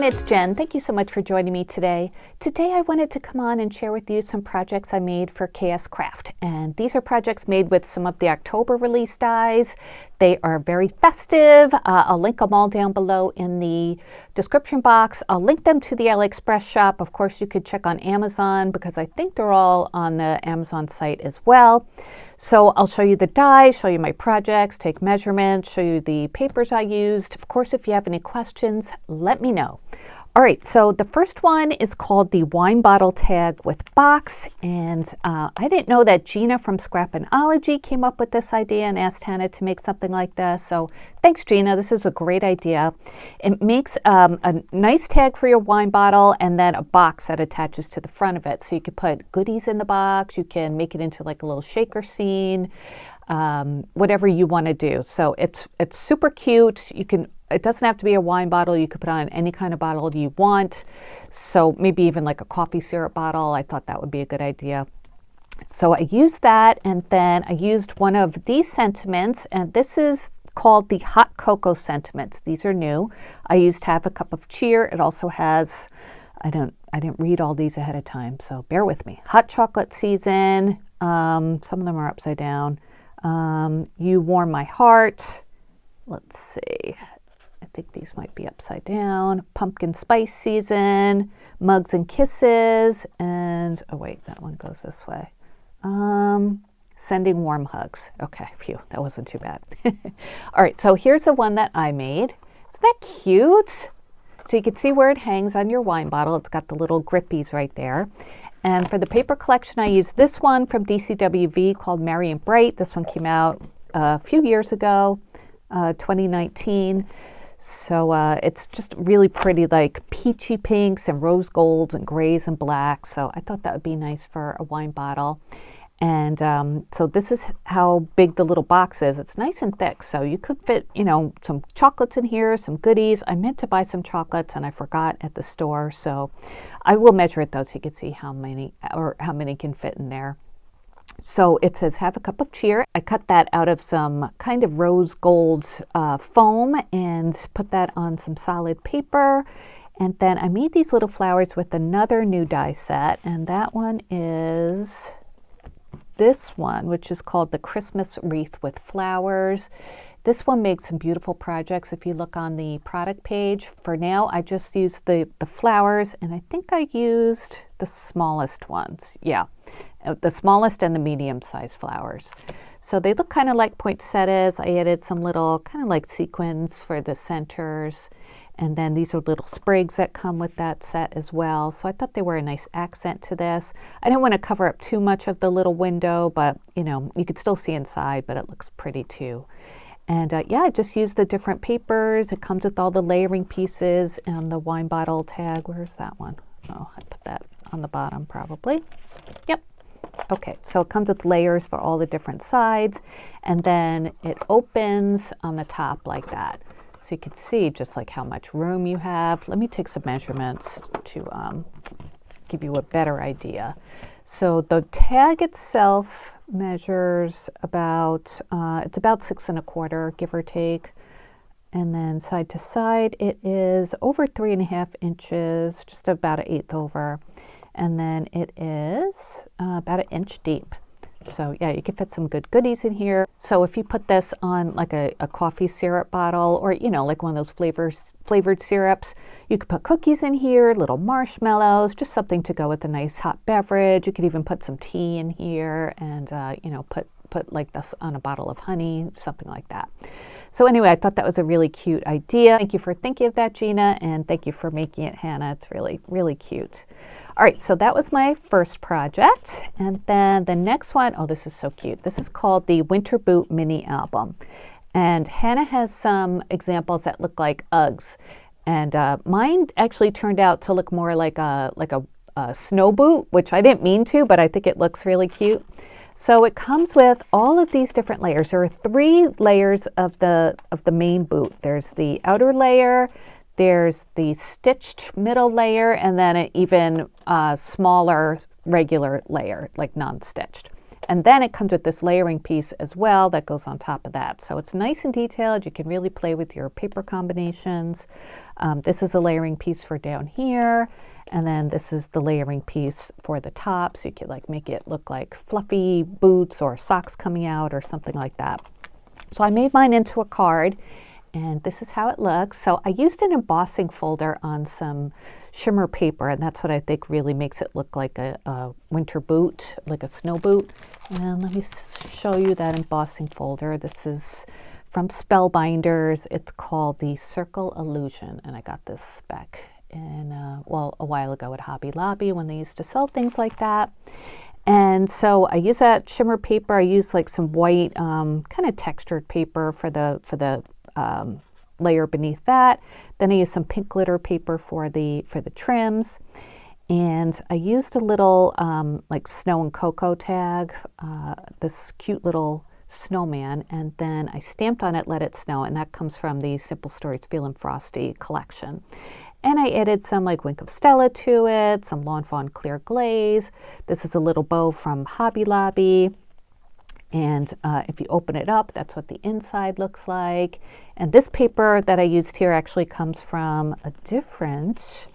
it's Jen. Thank you so much for joining me today. Today I wanted to come on and share with you some projects I made for KSCraft. And these are projects made with some of the October release dies. They are very festive. I'll link them all down below in the description box. I'll link them to the AliExpress shop. Of course, you could check on Amazon because I think they're all on the Amazon site as well. So I'll show you the die, show you my projects, take measurements, show you the papers I used. Of course, if you have any questions, let me know. All right, so the first one is called the wine bottle tag with box. And I didn't know that Gina from Scrapbookology came up with this idea and asked Hannah to make something like this. So thanks, Gina. This is a great idea. It makes a nice tag for your wine bottle and then a box that attaches to the front of it. So you can put goodies in the box. You can make it into like a little shaker scene, whatever you want to do. So it's super cute. It doesn't have to be a wine bottle. You could put on any kind of bottle you want. So maybe even like a coffee syrup bottle. I thought that would be a good idea. So I used that, and then I used one of these sentiments, and this is called the hot cocoa sentiments. These are new. I used half a cup of cheer. It also has, I didn't read all these ahead of time, so bear with me. Hot chocolate season. Some of them are upside down. You warm my heart. Let's see. I think these might be upside down. Pumpkin spice season, mugs and kisses, and oh wait, that one goes this way. Sending warm hugs. Okay, phew, that wasn't too bad. All right, so here's the one that I made. Isn't that cute? So you can see where it hangs on your wine bottle. It's got the little grippies right there. And for the paper collection, I used this one from DCWV called Merry and Bright. This one came out a few years ago, 2019. So it's just really pretty, like peachy pinks and rose golds and grays and blacks. So I thought that would be nice for a wine bottle. And so this is how big the little box is. It's nice and thick, so you could fit, some chocolates in here, some goodies. I meant to buy some chocolates and I forgot at the store. So I will measure it though, so you can see how many can fit in there. So it says half a cup of cheer. I cut that out of some kind of rose gold foam and put that on some solid paper. And then I made these little flowers with another new die set. And that one is this one, which is called the Christmas Wreath with Flowers. This one makes some beautiful projects if you look on the product page. For now, I just used the flowers, and I think I used the smallest ones. Yeah, the smallest and the medium-sized flowers. So they look kind of like poinsettias. I added some little kind of like sequins for the centers. And then these are little sprigs that come with that set as well. So I thought they were a nice accent to this. I didn't want to cover up too much of the little window, but you could still see inside, but it looks pretty too. And yeah, I just used the different papers. It comes with all the layering pieces and the wine bottle tag. Where's that one? Oh, I put that on the bottom probably. Yep. Okay, so it comes with layers for all the different sides, and then it opens on the top like that. So you can see just like how much room you have. Let me take some measurements to give you a better idea. So the tag itself measures about, it's about 6 1/4, give or take. And then side to side, it is over 3.5 inches, just about 1/8 over. And then it is about 1 inch deep. So yeah, you can fit some good goodies in here. So if you put this on like a coffee syrup bottle, or like one of those flavored syrups, you could put cookies in here, little marshmallows, just something to go with a nice hot beverage. You could even put some tea in here and put like this on a bottle of honey, something like that. So anyway, I thought that was a really cute idea. Thank you for thinking of that, Gina, and thank you for making it, Hannah. It's really, really cute. All right, so that was my first project. And then the next one, oh, this is so cute. This is called the Winter Boot Mini Album. And Hannah has some examples that look like Uggs. And mine actually turned out to look more like a snow boot, which I didn't mean to, but I think it looks really cute. So it comes with all of these different layers. There are 3 layers of the main boot. There's the outer layer, there's the stitched middle layer, and then an even smaller regular layer, like non-stitched. And then it comes with this layering piece as well that goes on top of that. So it's nice and detailed. You can really play with your paper combinations. This is a layering piece for down here. And then this is the layering piece for the top. So you could like make it look like fluffy boots or socks coming out or something like that. So I made mine into a card, and this is how it looks. So I used an embossing folder on some shimmer paper, and that's what I think really makes it look like a winter boot, like a snow boot. And let me show you that embossing folder. This is from Spellbinders. It's called the Circle Illusion, and I got this back in, well, a while ago at Hobby Lobby when they used to sell things like that. And so I use that shimmer paper. I use like some white kind of textured paper for the layer beneath that. Then I use some pink glitter paper for the trims. And I used a little like snow and cocoa tag, this cute little snowman, and then I stamped on it Let It Snow, and that comes from the Simple Stories Feelin' Frosty collection. And I added some like Wink of Stella to it, some Lawn Fawn clear glaze. This is a little bow from Hobby Lobby. And if you open it up, that's what the inside looks like. And this paper that I used here actually comes from a different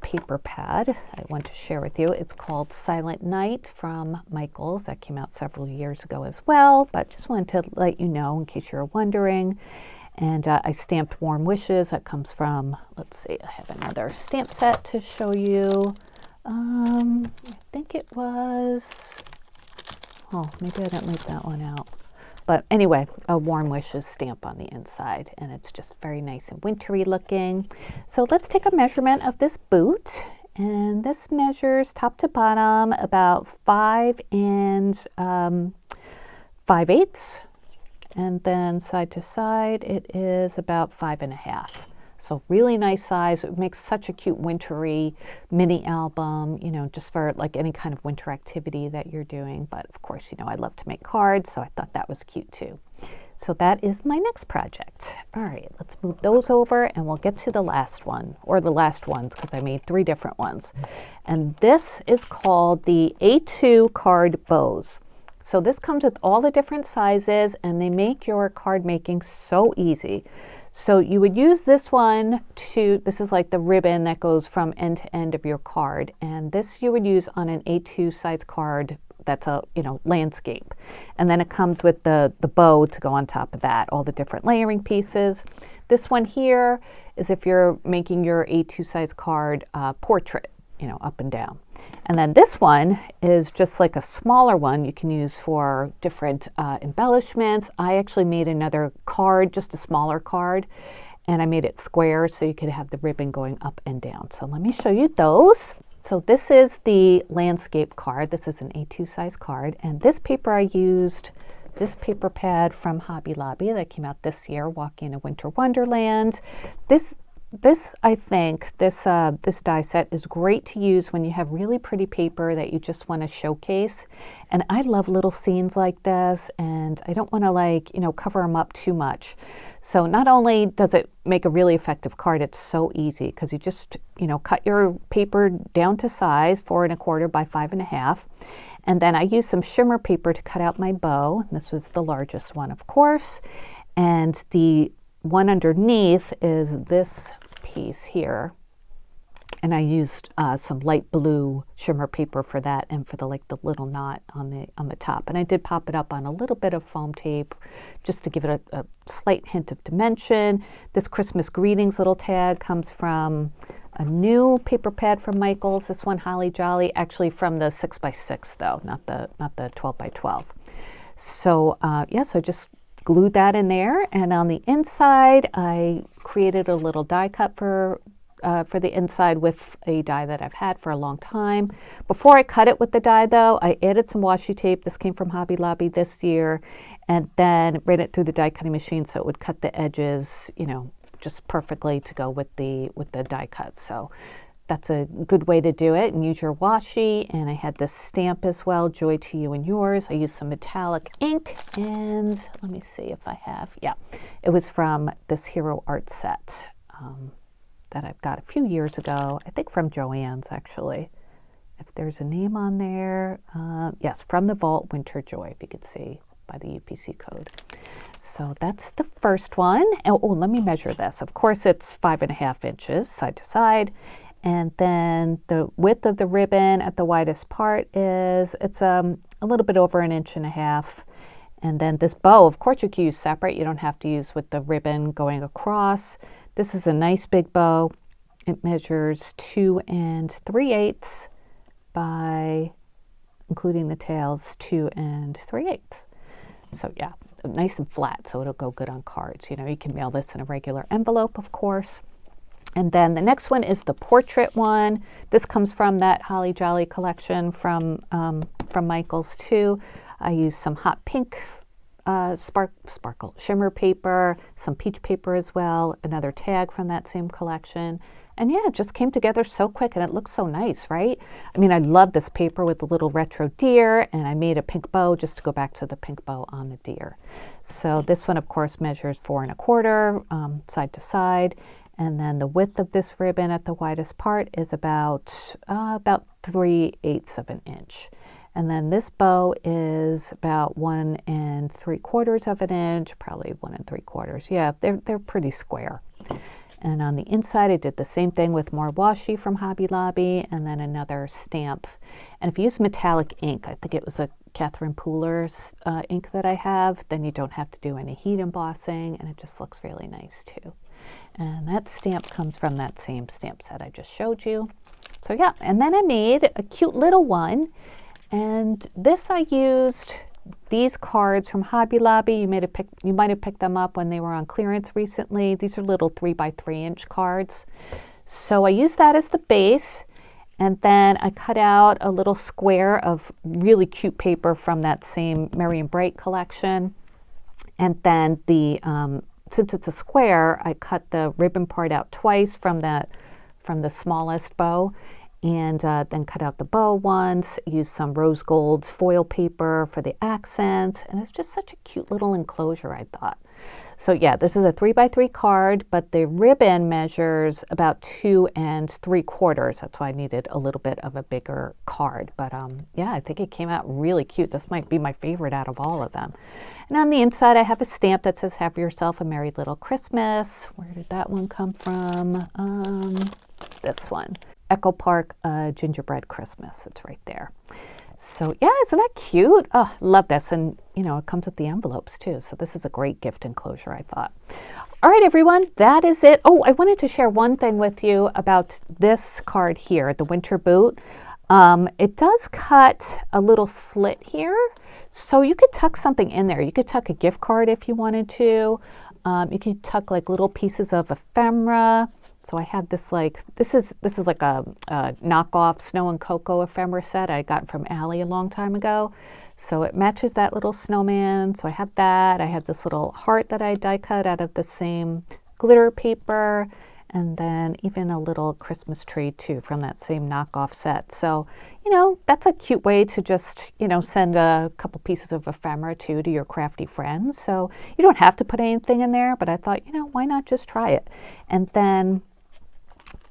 paper pad I want to share with you. It's called Silent Night from Michaels. That came out several years ago as well, but just wanted to let you know in case you're wondering. And I stamped Warm Wishes. That comes from, let's see, I have another stamp set to show you. I think it was, oh, maybe I didn't leave that one out. But anyway, a Warm Wishes stamp on the inside, and it's just very nice and wintry looking. So let's take a measurement of this boot. And this measures top to bottom about 5 5/8. And then side to side, it is about 5 1/2. So really nice size. It makes such a cute wintry mini album, you know, just for like any kind of winter activity that you're doing. But of course, you know, I love to make cards, so I thought that was cute too. So that is my next project. All right, let's move those over and we'll get to the last one, or the last ones, because I made 3 different ones. And this is called the A2 card bows. So this comes with all the different sizes, and they make your card making so easy. So you would use this one to, this is like the ribbon that goes from end to end of your card. And this you would use on an A2 size card that's a, you know, landscape. And then it comes with the bow to go on top of that, all the different layering pieces. This one here is if you're making your A2 size card portrait, you know, up and down. And then this one is just like a smaller one you can use for different embellishments. I actually made another card, just a smaller card, and I made it square so you could have the ribbon going up and down. So let me show you those. So this is the landscape card. This is an A2 size card, and this paper I used, this paper pad from Hobby Lobby that came out this year, Walking in a Winter Wonderland. This I think, this die set is great to use when you have really pretty paper that you just want to showcase. And I love little scenes like this, and I don't want to, like, you know, cover them up too much. So not only does it make a really effective card, it's so easy because you just, you know, cut your paper down to size 4 1/4 by 5 1/2. And then I used some shimmer paper to cut out my bow. This was the largest one, of course. And the one underneath is this piece here, and I used some light blue shimmer paper for that, and for the little knot on the top. And I did pop it up on a little bit of foam tape just to give it a slight hint of dimension. This Christmas greetings little tag comes from a new paper pad from Michaels. This one, Holly Jolly, actually from the 6x6 though, not the 12x12. So yeah, so I just glued that in there, and on the inside I created a little die cut for the inside with a die that I've had for a long time. Before I cut it with the die though, I added some washi tape. This came from Hobby Lobby this year, and then ran it through the die cutting machine so it would cut the edges, you know, just perfectly to go with the die cut. So that's a good way to do it, and use your washi. And I had this stamp as well, Joy to You and Yours. I used some metallic ink, and let me see if I have, yeah, it was from this Hero Art set that I've got a few years ago, I think from Joann's actually. if there's a name on there. Yes, From the Vault, Winter Joy, if you could see by the UPC code. So that's the first one. Oh, let me measure this. Of course, it's 5.5 inches side to side. And then the width of the ribbon at the widest part is, it's a little bit over 1.5 inches. And then this bow, of course, you can use separate. You don't have to use with the ribbon going across. This is a nice big bow. It measures 2 3/8 by, including the tails, 2 3/8. So yeah, nice and flat, so it'll go good on cards. You know, you can mail this in a regular envelope, of course. And then the next one is the portrait one. This comes from that Holly Jolly collection from Michaels too. I used some hot pink sparkle shimmer paper, some peach paper as well, another tag from that same collection. And yeah, it just came together so quick and it looks so nice, right? I mean, I love this paper with the little retro deer, and I made a pink bow just to go back to the pink bow on the deer. So this one, of course, measures 4 1/4 side to side. And then the width of this ribbon at the widest part is about 3/8 of an inch. And then this bow is about 1 3/4 of an inch, probably 1 3/4. Yeah, they're pretty square. And on the inside, I did the same thing with more washi from Hobby Lobby, and then another stamp. And if you use metallic ink, I think it was a Catherine Pooler's ink that I have, then you don't have to do any heat embossing, and it just looks really nice too. And that stamp comes from that same stamp set I just showed you. So yeah, and then I made a cute little one, and this I used these cards from Hobby Lobby. You might have picked them up when they were on clearance recently. These are little 3x3 inch cards. So I used that as the base, and then I cut out a little square of really cute paper from that same Merry and Bright collection. And then since it's a square, I cut the ribbon part out twice from the smallest bow, and then cut out the bow once, used some rose gold foil paper for the accents, and it's just such a cute little enclosure, I thought. So yeah, this is a 3x3 card, but the ribbon measures about 2 3/4. That's why I needed a little bit of a bigger card. But yeah, I think it came out really cute. This might be my favorite out of all of them. And on the inside, I have a stamp that says, "Have yourself a merry little Christmas." Where did that one come from? This one. Echo Park Gingerbread Christmas. It's right there. So yeah, isn't that cute? Oh, love this. And you know, it comes with the envelopes too. So this is a great gift enclosure, I thought. All right, everyone, that is it. Oh, I wanted to share one thing with you about this card here, the Winter Boot. It does cut a little slit here. So you could tuck something in there. You could tuck a gift card if you wanted to. You could tuck like little pieces of ephemera. So I had this this is like a knockoff Snow and Cocoa ephemera set I got from Allie a long time ago. So it matches that little snowman. So I had that. I had this little heart that I die cut out of the same glitter paper. And then even a little Christmas tree too from that same knockoff set. So, you know, that's a cute way to just, you know, send a couple pieces of ephemera to your crafty friends. So you don't have to put anything in there, but I thought, you know, why not just try it? And then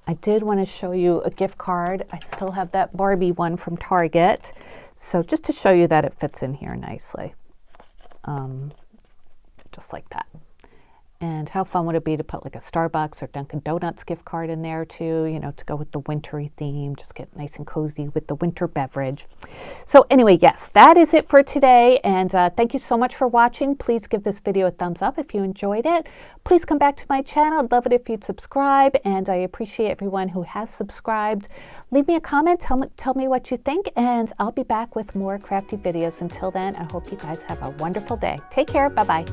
I did want to show you a gift card. I still have that Barbie one from Target. So just to show you that it fits in here nicely. Just like that. And how fun would it be to put like a Starbucks or Dunkin' Donuts gift card in there too, you know, to go with the wintry theme, just get nice and cozy with the winter beverage. So anyway, yes, that is it for today. And thank you so much for watching. Please give this video a thumbs up if you enjoyed it. Please come back to my channel. I'd love it if you'd subscribe. And I appreciate everyone who has subscribed. Leave me a comment. Tell me what you think. And I'll be back with more crafty videos. Until then, I hope you guys have a wonderful day. Take care. Bye-bye.